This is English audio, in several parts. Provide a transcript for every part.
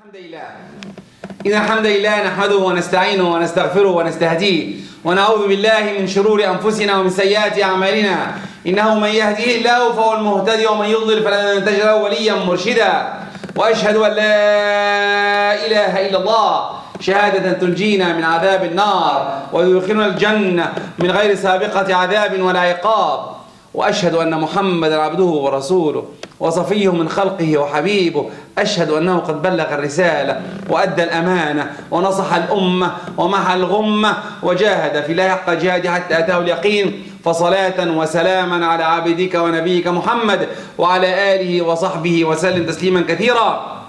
إن الحمد لله نحمده ونستعينه ونستغفره ونستهديه ونعوذ بالله من شرور أنفسنا ومن سيئات أعمالنا إنه من يهديه الله فهو المهتدي ومن يضلل فلن تجد له وليا مرشدا وأشهد أن لا إله إلا الله شهادة تنجينا من عذاب النار ويدخلنا الجنة من غير سابقة عذاب ولا عقاب وأشهد أن محمدا عبده ورسوله وصفيه من خلقه وحبيبه أشهد أنه قد بلغ الرسالة وأدى الأمانة ونصح الأمة ومحى الغمة وجاهد في الله حق جهاده حتى أتاه اليقين فصلاة وسلاما على عبدك ونبيك محمد وعلى آله وصحبه وسلم تسليما كثيرا.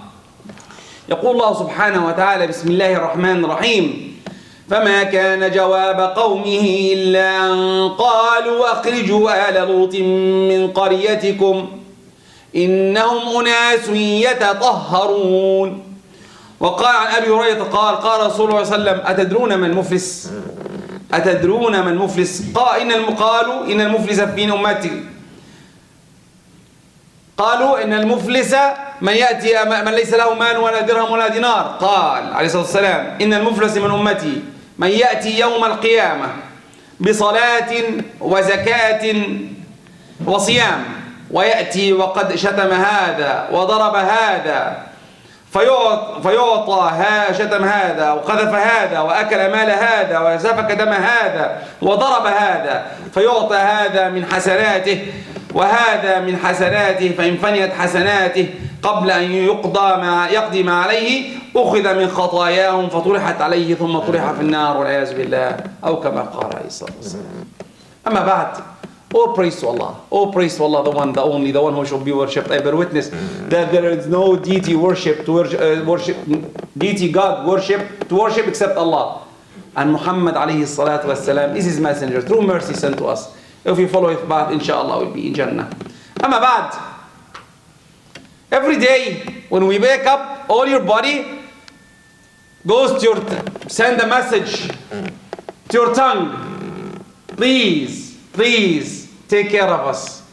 يقول الله سبحانه وتعالى: بسم الله الرحمن الرحيم: فما كان جواب قومه إلا أن قالوا أخرجوا آل لوط من قريتكم إنهم أناس يتطهرون. وقال عن أبي هريرة قال رسول الله صلى الله عليه وسلم: أتدرون من المفلس؟ أتدرون من المفلس؟ قالوا إن المفلس في أمتي. قالوا إن المفلس من يأتي من ليس له مال ولا درهم ولا دينار. قال عليه الصلاة والسلام: إن المفلس من أمتي من يأتي يوم القيامة بصلاة وزكاة وصيام ويأتي وقد شتم هذا وضرب هذا فيعطى شتم هذا وقذف هذا وأكل مال هذا وسفك دم هذا وضرب هذا فيعطى هذا من حسناته وهذا من حسناته فإن فنيت حسناته قبل أن يقضي ما عليه أخذ من خطاياهم فطرحت عليه ثم طرح في النار والعياذ بالله أو كما قال عليه الصلاة والسلام. أما بعد, all praise to Allah, all praise to Allah, the one, the only, the one who should be worshipped. I bear witness that there is no deity worship to worship deity God worship to worship except Allah. And Muhammad alayhi salatu wassalam is his messenger, through mercy sent to us. If we follow his path, inshallah, we'll be in Jannah. Amma ba'd. Every day when we wake up, all your body goes to send a message to your tongue. Please, please take care of us.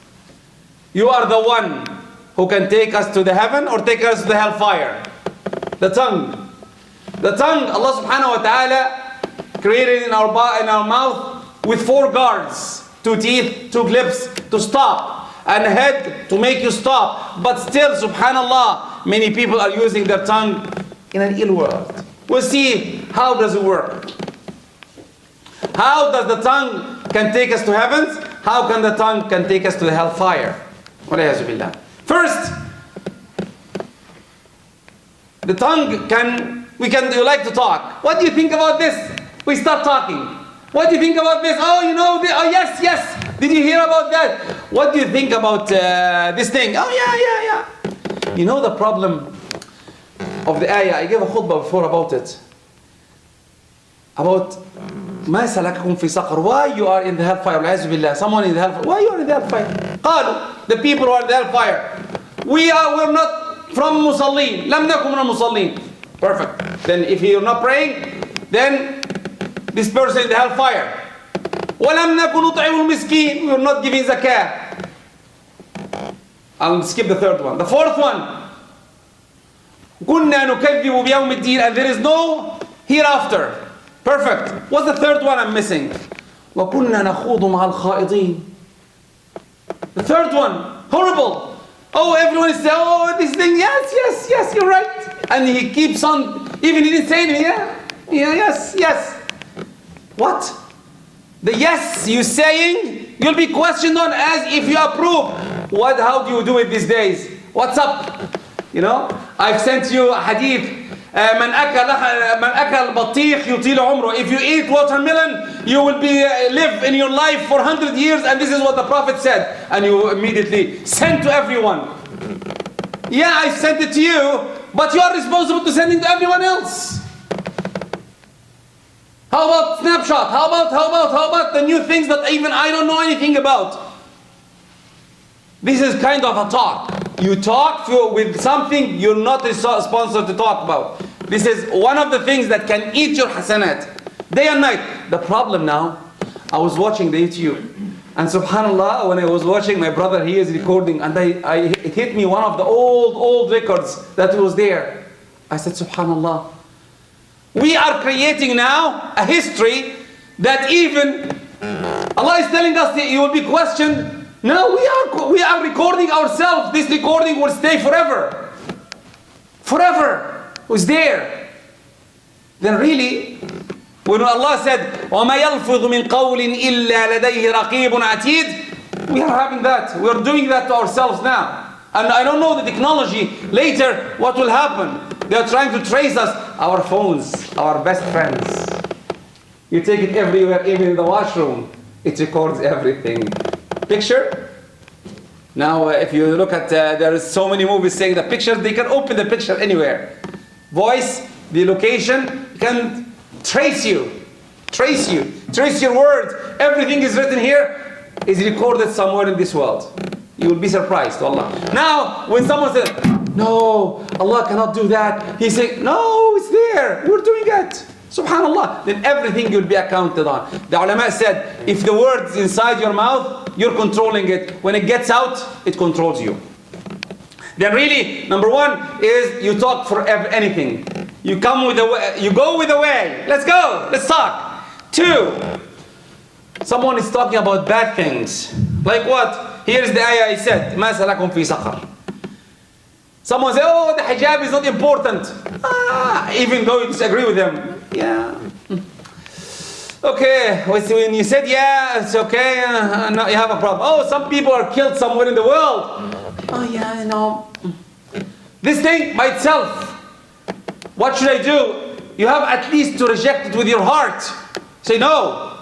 You are the one who can take us to the heaven or take us to the hellfire. The tongue. The tongue, Allah subhanahu wa ta'ala created in our mouth with 4 guards. 2 teeth, 2 lips to stop, and a head to make you stop. But still, subhanallah, many people are using their tongue in an ill world. We'll see how does it work. How does the tongue can take us to heavens? How can the tongue can take us to the hellfire? First, the tongue you like to talk. What do you think about this? We start talking. What do you think about this? Oh, you know, oh yes, yes. Did you hear about that? What do you think about this thing? Oh, yeah. You know the problem of the ayah. I gave a khutbah before about it. About ما سلككم في سقر. Why you are in the hellfire? Someone in the hellfire. Why you are in the hellfire? قالوا, the people who are in the hellfire. We're not from Musallin. لم نكن من المصلين. Perfect. Then if you're not praying, then this person in the hellfire. وَلَمْ نَكُنْ نُطْعِمُ الْمِسْكِينَ. We are not giving zakah. I'll skip the 3rd one. The 4th one. كُنَّا نُكَذِّبُ بِيَوْمِ الدِّينِ. And there is no hereafter. Perfect. What's the 3rd one I'm missing? وَكُنَّا نَخُوضُ مَعَ الْخَائِضِينَ. The 3rd one. Horrible. Oh, everyone is saying, oh, this thing, yes, you're right. And he keeps on, even he didn't say anything, yes. What? The yes you're saying, you'll be questioned on as if you approve. How do you do it these days? What's up? You know, I've sent you a hadith. من أكل بطيخ يطيل عمره. If you eat watermelon, you will live in your life for 100 years, and this is what the Prophet said. And you immediately send to everyone. Yeah, I sent it to you, but you are responsible to send it to everyone else. How about Snapchat? How about the new things that even I don't know anything about? This is kind of a talk. You talk with something you're not responsible to talk about. This is one of the things that can eat your hasanat. Day and night. The problem now, I was watching the YouTube. And subhanallah, when I was watching, my brother, he is recording. And it hit me one of the old records that was there. I said, Subhanallah. We are creating now a history that even Allah is telling us that you will be questioned. No, we are recording ourselves. This recording will stay forever. Forever. Who's there? Then really, when Allah said, وَمَا يَلْفِظُ مِنْ قَوْلٍ إِلَّا لَدَيْهِ رَقِيبٌ عَتِيدٌ, we are having that. We are doing that to ourselves now. And I don't know the technology. Later, what will happen? They are trying to trace us. Our phones, our best friends. You take it everywhere, even in the washroom. It records everything. Picture? Now, if you look at, there is so many movies saying the picture, they can open the picture anywhere. Voice, the location, can trace you. Trace you. Trace your words. Everything is written here, is recorded somewhere in this world. You will be surprised, Allah. Now, when someone says, no, Allah cannot do that. He says, no, it's there. We're doing it. Subhanallah. Then everything will be accounted on. The ulama said, if the word's inside your mouth, you're controlling it. When it gets out, it controls you. Then really, number one is you talk for anything. You come with a way, you go with a way. Let's go. Let's talk. Two, someone is talking about bad things. Like what? Here's the ayah I said. مَا سَلَكُمْ فِي سَقَرٍ. Someone says, oh, the hijab is not important. Even though you disagree with them. Yeah. Okay, when you said, yeah, it's okay, no, you have a problem. Oh, some people are killed somewhere in the world. Oh, yeah, I know. This thing by itself, what should I do? You have at least to reject it with your heart. Say no.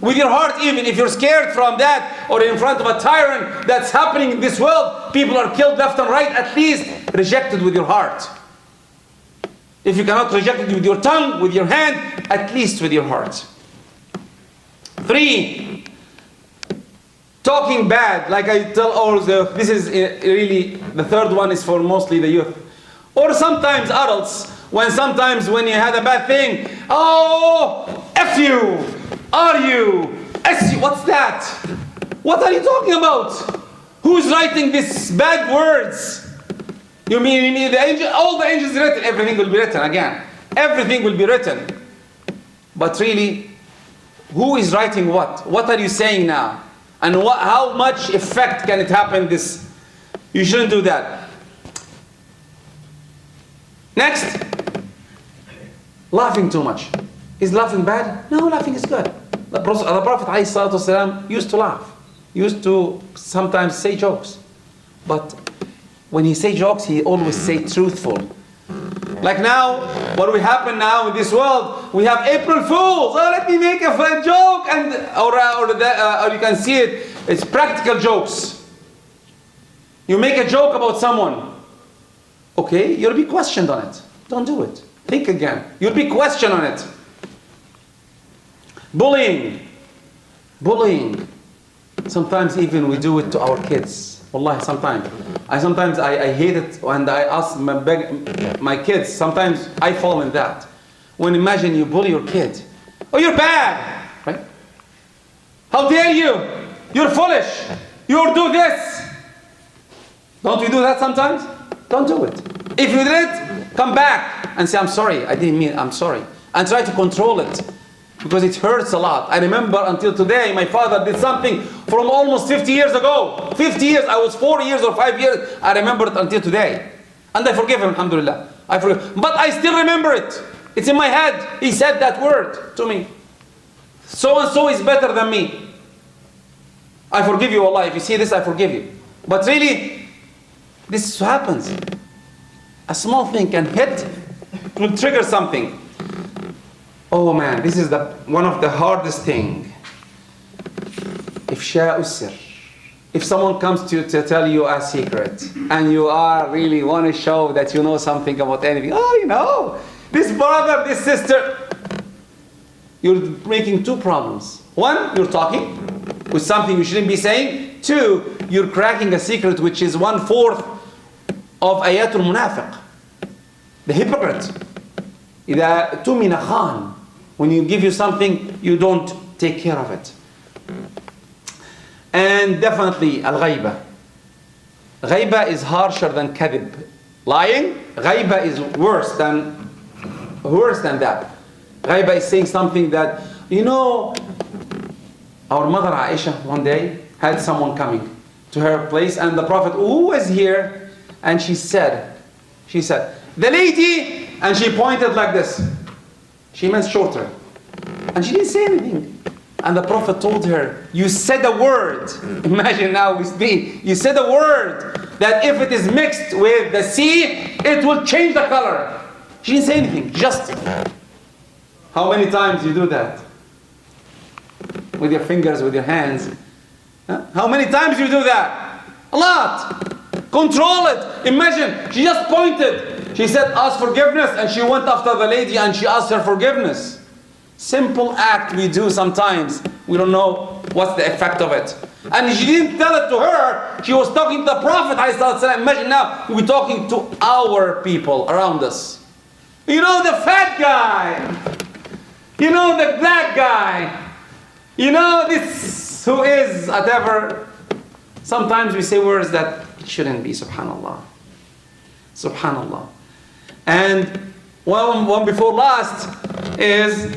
With your heart, even if you're scared from that or in front of a tyrant that's happening in this world, people are killed left and right, at least reject it with your heart. If you cannot reject it with your tongue, with your hand, at least with your heart. Three, talking bad, like I tell all this is really, the third one is for mostly the youth. Or sometimes adults, sometimes when you had a bad thing, oh, F you, are you, S you, what's that? What are you talking about? Who's writing these bad words? You mean the angel, all the angels written, everything will be written again. Everything will be written. But really, who is writing what? What are you saying now? And how much effect can it happen this? You shouldn't do that. Next, laughing too much. Is laughing bad? No, laughing is good. The Prophet ﷺ used to laugh. Used to sometimes say jokes. But when he say jokes, he always say truthful. Like now, what will happen now in this world, we have April Fools. Oh, let me make a joke, and or you can see it. It's practical jokes. You make a joke about someone. Okay, you'll be questioned on it. Don't do it. Think again. You'll be questioned on it. Bullying. Bullying. Sometimes even we do it to our kids. Wallahi, sometimes. I hate it, and I ask my kids, sometimes I fall in that. When imagine you bully your kid. Oh, you're bad. Right? How dare you? You're foolish. You do this. Don't we do that sometimes? Don't do it. If you did it, come back and say, I'm sorry. I didn't mean, I'm sorry. And try to control it. Because it hurts a lot. I remember until today, my father did something from almost 50 years ago. 50 years, I was 4 years or 5 years. I remember it until today. And I forgive him, alhamdulillah. I forgive. But I still remember it. It's in my head. He said that word to me. So and so is better than me. I forgive you, Allah. If you see this, I forgive you. But really, this happens. A small thing can hit, will trigger something. Oh man, this is one of the hardest thing. Ifsha usr. If someone comes to tell you a secret, and you really want to show that you know something about anything. Oh, you know, this brother, this sister. You're making two problems. One, you're talking with something you shouldn't be saying. Two, you're cracking a secret which is 1/4 of ayatul munafiq. The hypocrite. إذا تؤمن خان. When you give you something, you don't take care of it. And definitely, al-ghayba. Ghayba is harsher than kadhib. Lying Ghaiba is worse than that. Ghaiba is saying something that, our mother Aisha one day had someone coming to her place, and the Prophet who was here, and she said, the lady, and she pointed like this. She meant shorter. And she didn't say anything. And the Prophet told her, you said a word. Imagine now we speak. You said a word that if it is mixed with the sea, it will change the color. She didn't say anything. Just. How many times you do that? With your fingers, with your hands. Huh? How many times you do that? A lot. Control it. Imagine, she just pointed. She said, ask forgiveness, and she went after the lady and she asked her forgiveness. Simple act we do sometimes. We don't know what's the effect of it. And she didn't tell it to her. She was talking to the Prophet. Imagine now, we're talking to our people around us. The fat guy. The black guy. This who is whatever. Sometimes we say words that shouldn't be, subhanallah. Subhanallah. And one before last is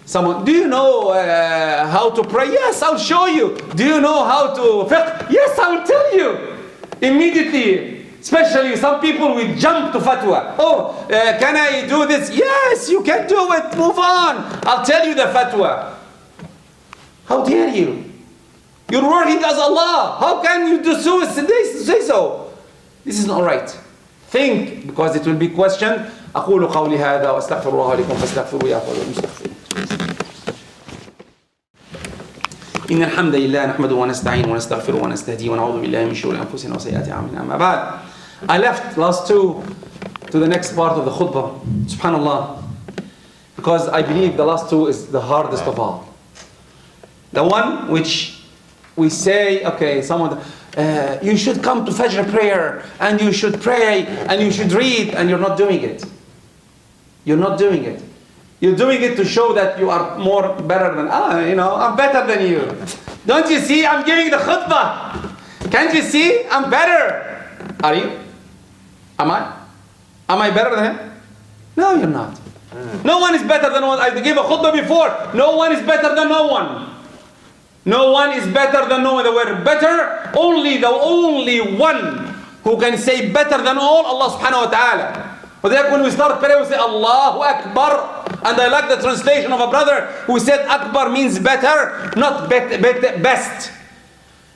someone, do you know how to pray? Yes, I'll show you. Do you know how to fiqh? Yes, I will tell you. Immediately, especially some people will jump to fatwa. Oh, can I do this? Yes, you can do it. Move on. I'll tell you the fatwa. How dare you? You're working as Allah. How can you do say so? This is not right. Think, because it will be questioned. أقول قولي هذا وأستغفر الله لكم فاستغفروه يا أخوة المستغفرين. إن الحمد لله نحمده ونستعينه ونستغفره ونستهديه ونعوذ بالله من شرور أنفسنا وسيئات أعمالنا. أما بعد, I left last two to the next part of the khutbah. Subhanallah, because I believe the last two is the hardest of all. The one which we say, okay, someone, you should come to Fajr prayer, and you should pray, and you should read, and you're not doing it. You're not doing it. You're doing it to show that you are better than, I'm better than you. Don't you see? I'm giving the khutbah. Can't you see? I'm better. Are you? Am I? Am I better than him? No, you're not. No one is better than one. I gave a khutbah before. No one is better than no one. No one is better than no one. The word better, the only one who can say better than all, Allah subhanahu wa ta'ala. But when we start prayer, we say Allahu Akbar. And I like the translation of a brother who said Akbar means better, not best.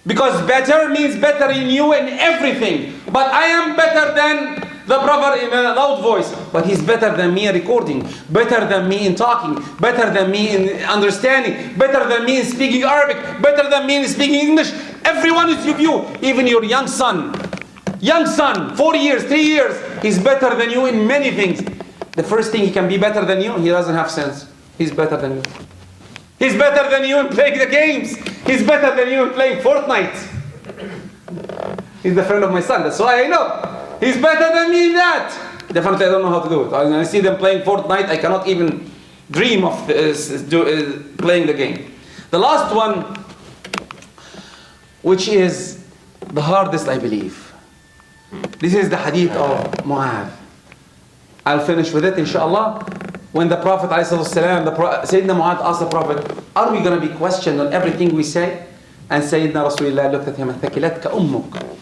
Because better means better in you in everything. But I am better than the brother in a loud voice. But he's better than me in recording, better than me in talking, better than me in understanding, better than me in speaking Arabic, better than me in speaking English. Everyone is with you. Even your young son, 4 years, 3 years, he's better than you in many things. The first thing he can be better than you, he doesn't have sense. He's better than you. He's better than you in playing the games. He's better than you in playing Fortnite. He's the friend of my son, that's why I know. He's better than me in that. Definitely I don't know how to do it. When I see them playing Fortnite, I cannot even dream of playing the game. The last one, which is the hardest, I believe. This is the hadith of Mu'adh. I'll finish with it, inshallah. When the Prophet ﷺ, Sayyidina Mu'adh asked the Prophet, are we going to be questioned on everything we say? And Sayyidina Rasulullah looked at him and ثَكِلَتْكَ أُمُّكَ.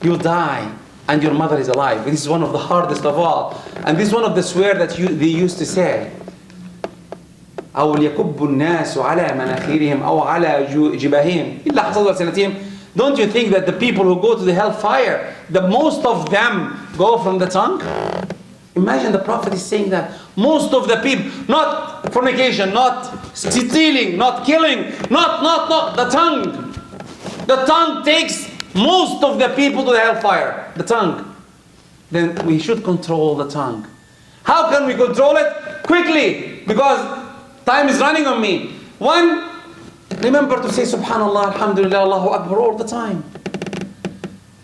You die and your mother is alive. This is one of the hardest of all. And this is one of the swear that they used to say. أو ليكب الناس على مناخيرهم أو على جباههم إلا حصد ألسنتهم. Don't you think that the people who go to the hellfire, the most of them go from the tongue? Imagine the Prophet is saying that. Most of the people, not fornication, not stealing, not killing, not, the tongue. The tongue takes most of the people to the hellfire. The tongue. Then we should control the tongue. How can we control it? Quickly, because time is running on me. One, remember to say Subhanallah, Alhamdulillah, Allahu Akbar all the time.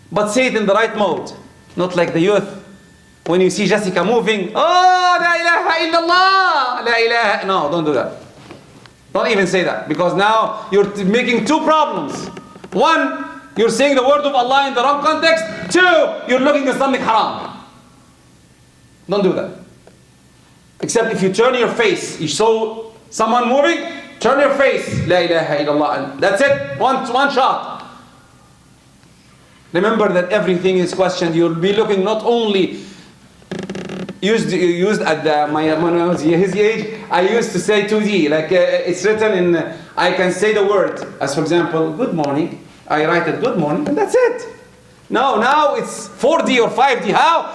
But say it in the right mode. Not like the youth. When you see Jessica moving, oh, la ilaha illallah, la ilaha. No, don't do that. Don't even say that. Because now you're making two problems. One, you're saying the word of Allah in the wrong context. Two, you're looking at something haram. Don't do that. Except if you turn your face, you saw someone moving, turn your face, La ilaha illallah, and that's it, one shot. Remember that everything is questioned. You'll be looking not only used at when I was his age, I used to say 2D, like it's written in, I can say the word, as for example, good morning, I write it good morning, and that's it. No, now it's 4D or 5D. How?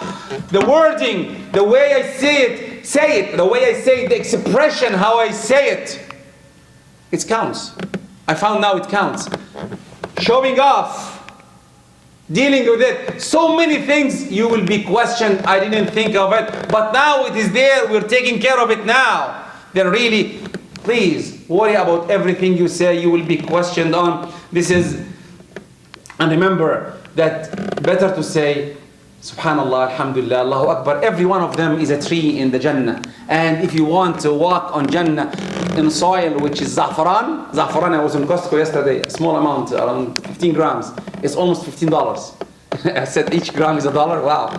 The wording, the way I say it, the way I say it, the expression, how I say it, it counts. I found now it counts. Showing off, dealing with it, so many things you will be questioned. I didn't think of it, but now it is there. We're taking care of it now. Then really, please worry about everything you say. You will be questioned on. And remember that better to say Subhanallah, Alhamdulillah, Allahu Akbar. Every one of them is a tree in the Jannah. And if you want to walk on Jannah in soil which is za'faran, I was in Costco yesterday, a small amount, around 15 grams. It's almost $15. I said each gram is $1. Wow.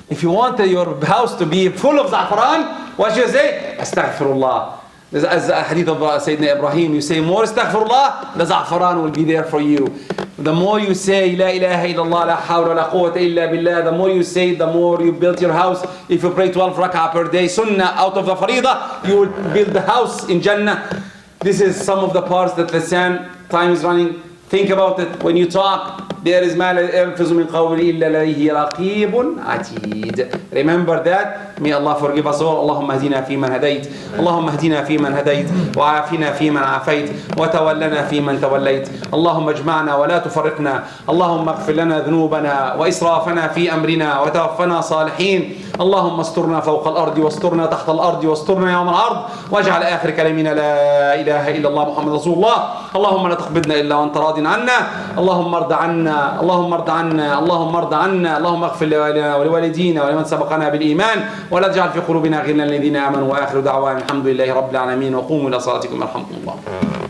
If you want your house to be full of za'faran, what should you say? Astaghfirullah. As a hadith of Sayyidina Ibrahim, you say more astaghfirullah, the za'faran will be there for you. The more you say La ilaha illallah, la hawla wa la quwwata illa billah, the more you say, the more you build your house. If you pray 12 rak'ah per day, sunnah out of the farida, you will build the house in Jannah. This is some of the parts that lisan, time is running. Think about it. When you talk, there is ما يلفظ من قول إلا لديه رقيب عتيد. Remember that. May Allah forgive us all. اللهم اهدنا فيمن هديت. اللهم اهدنا فيمن هديت. وعافنا فيمن عافيت. وتولنا فيمن توليت. اللهم اجمعنا ولا تفرقنا. اللهم اغفر لنا ذنوبنا وإسرافنا في أمرنا وتوفنا صالحين. اللهم استرنا فوق الأرض واسترنا تحت الأرض واسترنا يوم العرض واجعل آخر كلامنا لا إله إلا الله محمد رسول الله. اللهم لا تقبضنا إلا وأنت راض عنا. اللهم ارض عنا. اللهم ارض عنا. اللهم ارض عنا. اللهم اغفر لنا ولوالدينا ولمن سبقنا بالإيمان ولا تجعل في قلوبنا غلا للذين آمنوا. وآخر دعوانا الحمد لله رب العالمين وقوموا إلى صلاتكم يرحمكم الله.